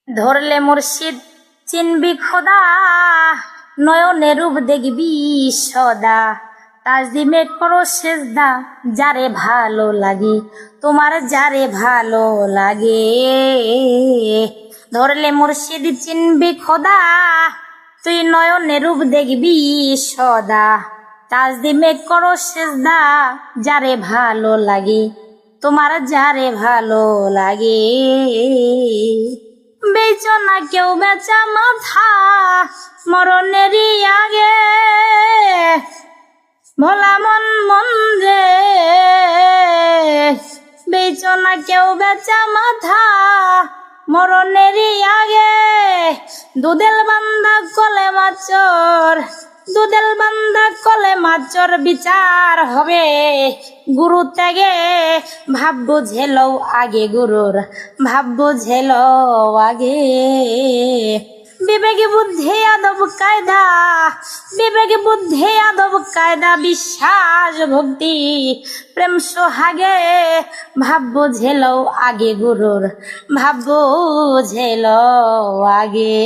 ধরলে মুর্শিদ চিনবি খোদা, নয়নে রূপ দেখবি সদা। তাজদিমে করো সেজদা, যারে ভালো লাগে তোমার, যারে ভালো লাগে। ধরলে মুর্শিদ চিনবি খোদা, তুই নয়নে রূপ দেখবি সদা। তাজদিমে করো সেজদা, যারে ভালো লাগে তোমার, যারে ভালো লাগে। বেচো না কেউ বেচা মাথা, মরণেরই আগে ভোলা মন মন রে। বেচো না কেউ বেচা মাথা, মরণেরই আগে। দুধেল বান্দা কলে মাচর, দুধেল বান্দা কলে মাচর, বিচার হবে গুরু ত্যাগে। ভাব বুঝেলো আগে গুরুর, ভাব বুঝেলো আগে। বিবেকে বুদ্ধি আদব কায়দা, বিবেকে বুদ্ধি আদব কায়দা, বিশ্বাস ভক্তি প্রেম সোহাগে। ভাব বুঝেলো আগে গুরুর, ভাব বুঝেলো আগে।